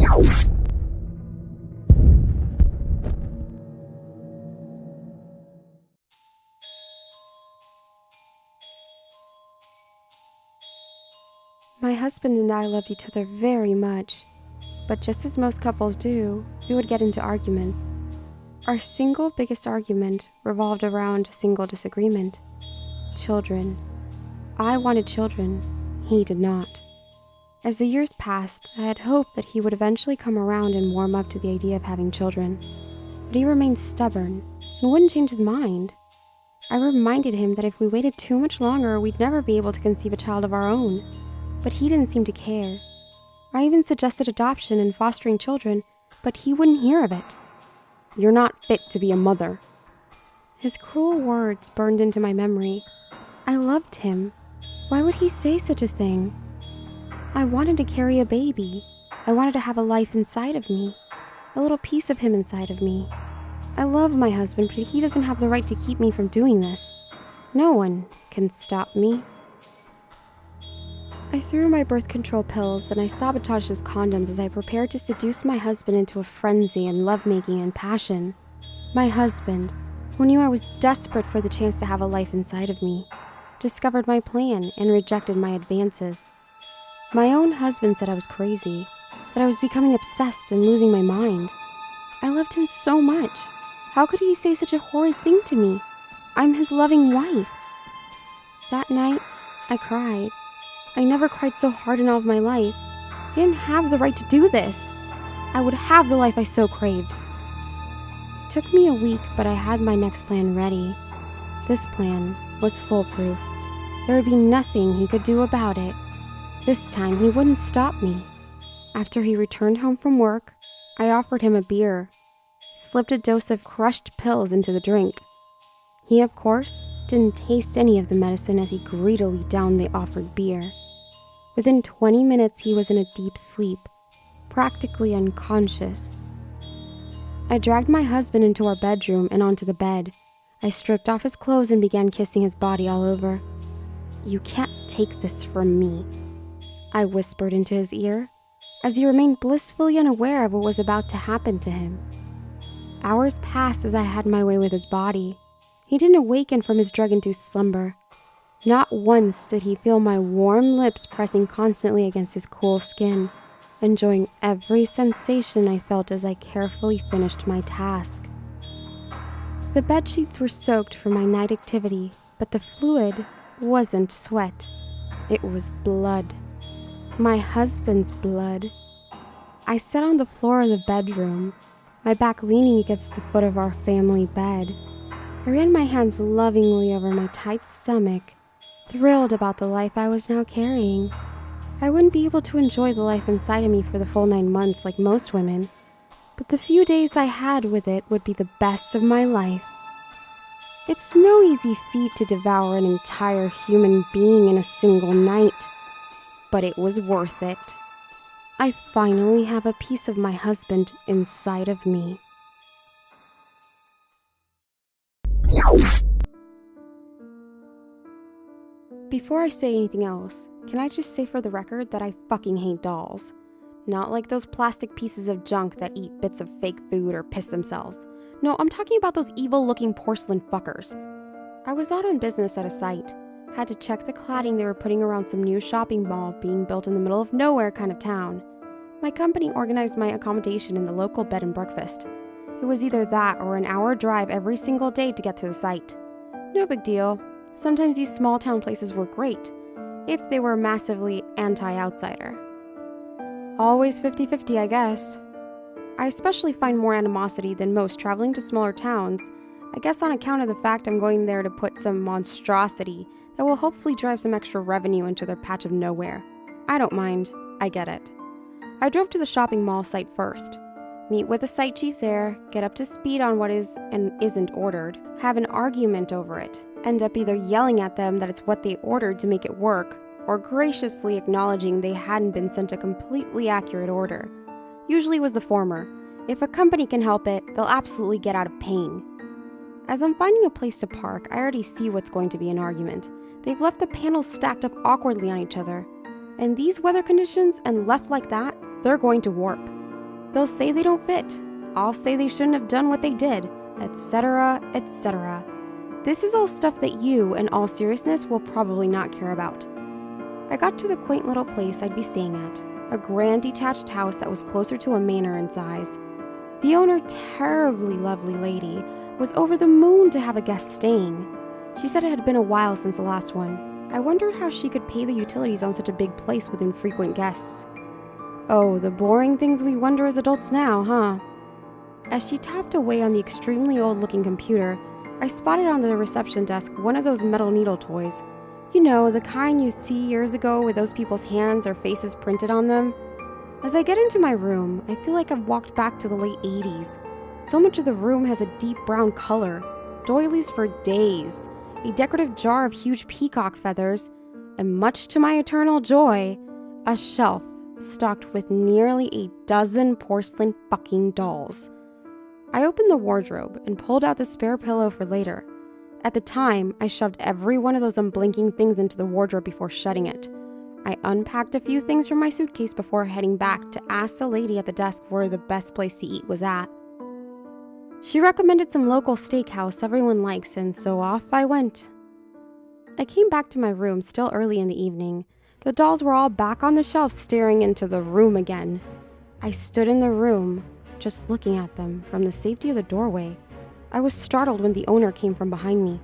My husband and I loved each other very much, but just as most couples do, we would get into arguments. Our single biggest argument revolved around a single disagreement: children. I wanted children, he did not. As the years passed, I had hoped that he would eventually come around and warm up to the idea of having children, but he remained stubborn and wouldn't change his mind. I reminded him that if we waited too much longer, we'd never be able to conceive a child of our own. But he didn't seem to care. I even suggested adoption and fostering children, but he wouldn't hear of it. "You're not fit to be a mother." His cruel words burned into my memory. I loved him. Why would he say such a thing? I wanted to carry a baby. I wanted to have a life inside of me, a little piece of him inside of me. I love my husband, but he doesn't have the right to keep me from doing this. No one can stop me. I threw my birth control pills and I sabotaged his condoms as I prepared to seduce my husband into a frenzy in lovemaking and passion. My husband, who knew I was desperate for the chance to have a life inside of me, discovered my plan and rejected my advances. My own husband said I was crazy, that I was becoming obsessed and losing my mind. I loved him so much. How could he say such a horrid thing to me? I'm his loving wife. That night, I cried. I never cried so hard in all of my life. He didn't have the right to do this. I would have the life I so craved. It took me a week, but I had my next plan ready. This plan was foolproof. There would be nothing he could do about it. This time, he wouldn't stop me. After he returned home from work, I offered him a beer, slipped a dose of crushed pills into the drink. He, of course, didn't taste any of the medicine as he greedily downed the offered beer. Within 20 minutes, he was in a deep sleep, practically unconscious. I dragged my husband into our bedroom and onto the bed. I stripped off his clothes and began kissing his body all over. "You can't take this from me," I whispered into his ear, as he remained blissfully unaware of what was about to happen to him. Hours passed as I had my way with his body. He didn't awaken from his drug-induced slumber. Not once did he feel my warm lips pressing constantly against his cool skin, enjoying every sensation I felt as I carefully finished my task. The bedsheets were soaked from my night activity, but the fluid wasn't sweat. It was blood. My husband's blood. I sat on the floor of the bedroom, my back leaning against the foot of our family bed. I ran my hands lovingly over my tight stomach, thrilled about the life I was now carrying. I wouldn't be able to enjoy the life inside of me for the full 9 months like most women, but the few days I had with it would be the best of my life. It's no easy feat to devour an entire human being in a single night, but it was worth it. I finally have a piece of my husband inside of me. Before I say anything else, can I just say for the record that I fucking hate dolls? Not like those plastic pieces of junk that eat bits of fake food or piss themselves. No, I'm talking about those evil-looking porcelain fuckers. I was out on business at a site. Had to check the cladding they were putting around some new shopping mall being built in the middle of nowhere kind of town. My company organized my accommodation in the local bed and breakfast. It was either that or an hour drive every single day to get to the site. No big deal. Sometimes these small town places were great, if they were massively anti-outsider. Always 50-50, I guess. I especially find more animosity than most traveling to smaller towns, I guess on account of the fact I'm going there to put some monstrosity that will hopefully drive some extra revenue into their patch of nowhere. I don't mind, I get it. I drove to the shopping mall site first. Meet with the site chief there, get up to speed on what is and isn't ordered, have an argument over it, end up either yelling at them that it's what they ordered to make it work, or graciously acknowledging they hadn't been sent a completely accurate order. Usually it was the former. If a company can help it, they'll absolutely get out of paying. As I'm finding a place to park, I already see what's going to be an argument. They've left the panels stacked up awkwardly on each other. And these weather conditions, and left like that, they're going to warp. They'll say they don't fit. I'll say they shouldn't have done what they did, etc., etc. This is all stuff that you, in all seriousness, will probably not care about. I got to the quaint little place I'd be staying at, a grand detached house that was closer to a manor in size. The owner, terribly lovely lady, was over the moon to have a guest staying. She said it had been a while since the last one. I wondered how she could pay the utilities on such a big place with infrequent guests. Oh, the boring things we wonder as adults now, huh? As she tapped away on the extremely old-looking computer, I spotted on the reception desk one of those metal needle toys. You know, the kind you see years ago with those people's hands or faces printed on them. As I get into my room, I feel like I've walked back to the late 80s. So much of the room has a deep brown color, doilies for days, a decorative jar of huge peacock feathers, and much to my eternal joy, a shelf stocked with nearly a dozen porcelain fucking dolls. I opened the wardrobe and pulled out the spare pillow for later. At the time, I shoved every one of those unblinking things into the wardrobe before shutting it. I unpacked a few things from my suitcase before heading back to ask the lady at the desk where the best place to eat was at. She recommended some local steakhouse everyone likes, and so off I went. I came back to my room still early in the evening. The dolls were all back on the shelf staring into the room again. I stood in the room, just looking at them from the safety of the doorway. I was startled when the owner came from behind me.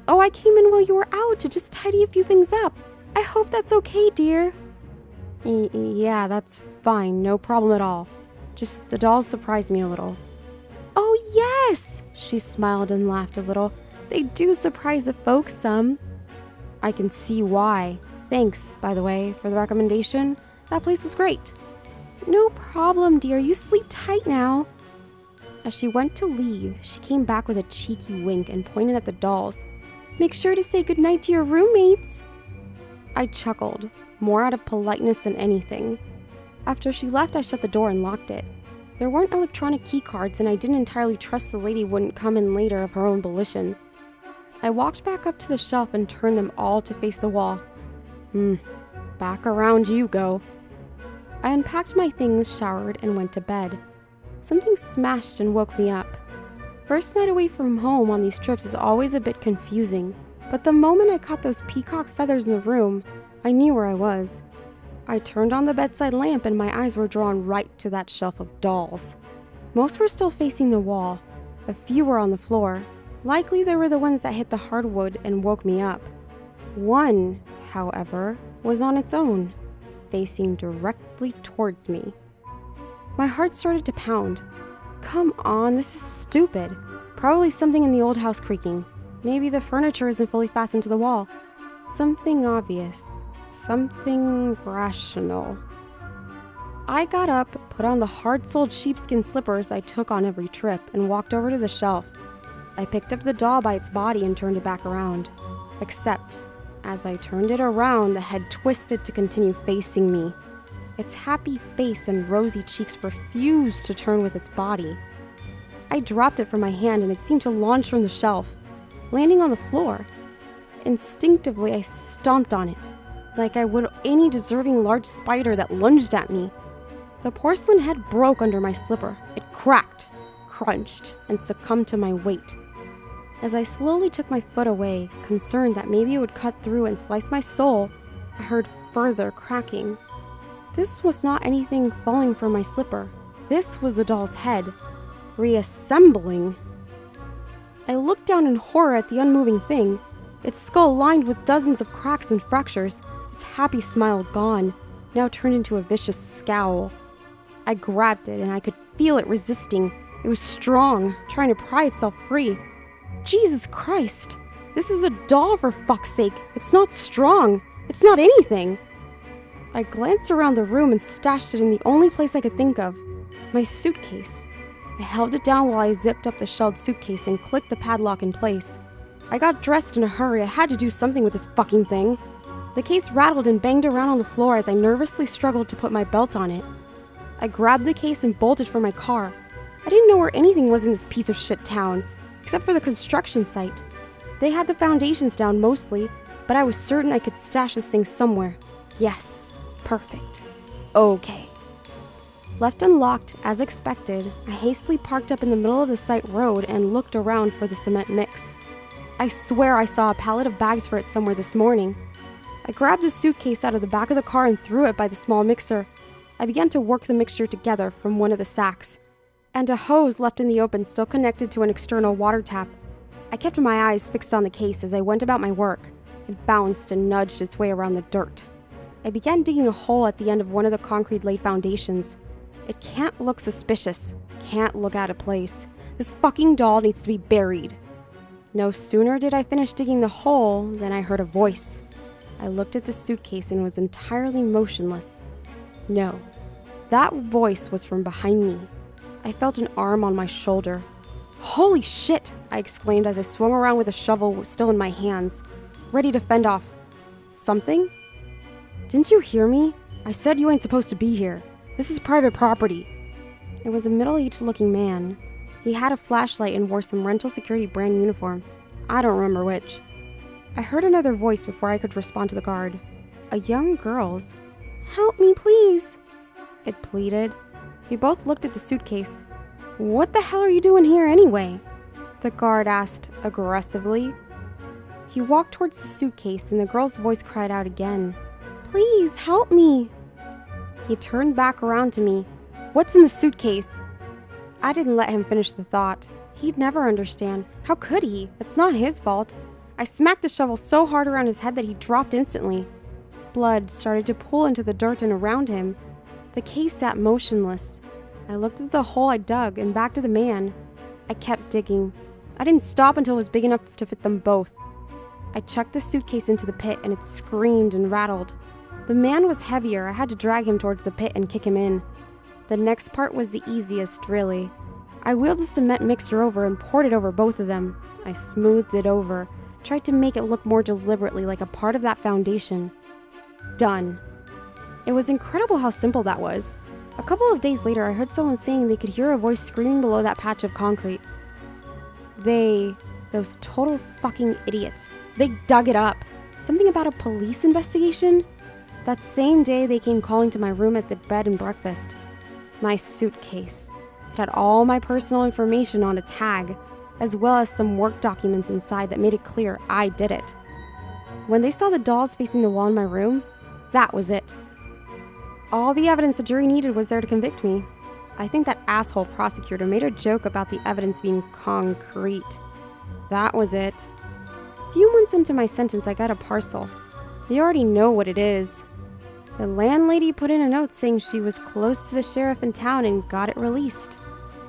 "Oh, I came in while you were out to just tidy a few things up. I hope that's okay, dear." Yeah, that's fine, no problem at all. Just the dolls surprised me a little." "Oh, yes!" She smiled and laughed a little. "They do surprise the folks some." "I can see why. Thanks, by the way, for the recommendation. That place was great." "No problem, dear. You sleep tight now." As she went to leave, she came back with a cheeky wink and pointed at the dolls. "Make sure to say goodnight to your roommates." I chuckled, more out of politeness than anything. After she left, I shut the door and locked it. There weren't electronic key cards, and I didn't entirely trust the lady wouldn't come in later of her own volition. I walked back up to the shelf and turned them all to face the wall. Back around you go. I unpacked my things, showered, and went to bed. Something smashed and woke me up. First night away from home on these trips is always a bit confusing, but the moment I caught those peacock feathers in the room, I knew where I was. I turned on the bedside lamp and my eyes were drawn right to that shelf of dolls. Most were still facing the wall. A few were on the floor. Likely they were the ones that hit the hardwood and woke me up. One, however, was on its own, facing directly towards me. My heart started to pound. Come on, this is stupid. Probably something in the old house creaking. Maybe the furniture isn't fully fastened to the wall. Something obvious. Something rational. I got up, put on the hard-soled sheepskin slippers I took on every trip, and walked over to the shelf. I picked up the doll by its body and turned it back around. Except, as I turned it around, the head twisted to continue facing me. Its happy face and rosy cheeks refused to turn with its body. I dropped it from my hand and it seemed to launch from the shelf, landing on the floor. Instinctively, I stomped on it, like I would any deserving large spider that lunged at me. The porcelain head broke under my slipper. It cracked, crunched, and succumbed to my weight. As I slowly took my foot away, concerned that maybe it would cut through and slice my soul, I heard further cracking. This was not anything falling from my slipper. This was the doll's head, reassembling. I looked down in horror at the unmoving thing, its skull lined with dozens of cracks and fractures, its happy smile gone, now turned into a vicious scowl. I grabbed it and I could feel it resisting. It was strong, trying to pry itself free. Jesus Christ! This is a doll, for fuck's sake! It's not strong! It's not anything! I glanced around the room and stashed it in the only place I could think of, my suitcase. I held it down while I zipped up the shelled suitcase and clicked the padlock in place. I got dressed in a hurry. I had to do something with this fucking thing. The case rattled and banged around on the floor as I nervously struggled to put my belt on it. I grabbed the case and bolted for my car. I didn't know where anything was in this piece of shit town, except for the construction site. They had the foundations down mostly, but I was certain I could stash this thing somewhere. Yes, perfect. Okay. Left unlocked, as expected, I hastily parked up in the middle of the site road and looked around for the cement mix. I swear I saw a pallet of bags for it somewhere this morning. I grabbed the suitcase out of the back of the car and threw it by the small mixer. I began to work the mixture together from one of the sacks, and a hose left in the open still connected to an external water tap. I kept my eyes fixed on the case as I went about my work. It bounced and nudged its way around the dirt. I began digging a hole at the end of one of the concrete-laid foundations. It can't look suspicious, can't look out of place. This fucking doll needs to be buried. No sooner did I finish digging the hole than I heard a voice. I looked at the suitcase and was entirely motionless. No, that voice was from behind me. I felt an arm on my shoulder. "Holy shit!" I exclaimed as I swung around with a shovel still in my hands, ready to fend off something. "Didn't you hear me? I said you ain't supposed to be here. This is private property." It was a middle-aged looking man. He had a flashlight and wore some rental security brand uniform. I don't remember which. I heard another voice before I could respond to the guard. A young girl's. "Help me, please," it pleaded. We both looked at the suitcase. "What the hell are you doing here anyway?" the guard asked aggressively. He walked towards the suitcase and the girl's voice cried out again. "Please, help me." He turned back around to me. "What's in the suitcase?" I didn't let him finish the thought. He'd never understand. How could he? It's not his fault. I smacked the shovel so hard around his head that he dropped instantly. Blood started to pool into the dirt and around him. The case sat motionless. I looked at the hole I dug and back to the man. I kept digging. I didn't stop until it was big enough to fit them both. I chucked the suitcase into the pit and it screamed and rattled. The man was heavier. I had to drag him towards the pit and kick him in. The next part was the easiest, really. I wheeled the cement mixer over and poured it over both of them. I smoothed it over, tried to make it look more deliberately like a part of that foundation. Done. It was incredible how simple that was. A couple of days later, I heard someone saying they could hear a voice screaming below that patch of concrete. Those total fucking idiots, they dug it up. Something about a police investigation? That same day, they came calling to my room at the bed and breakfast. My suitcase. It had all my personal information on a tag, as well as some work documents inside that made it clear I did it. When they saw the dolls facing the wall in my room, that was it. All the evidence the jury needed was there to convict me. I think that asshole prosecutor made a joke about the evidence being concrete. That was it. A few months into my sentence, I got a parcel. You already know what it is. The landlady put in a note saying she was close to the sheriff in town and got it released.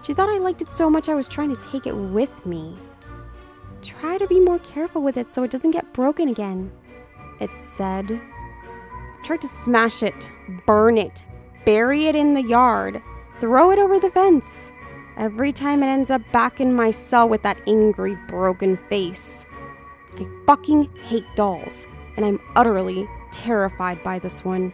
She thought I liked it so much I was trying to take it with me. Try to be more careful with it so it doesn't get broken again, it said. I tried to smash it, burn it, bury it in the yard, throw it over the fence. Every time it ends up back in my cell with that angry, broken face. I fucking hate dolls, and I'm utterly terrified by this one.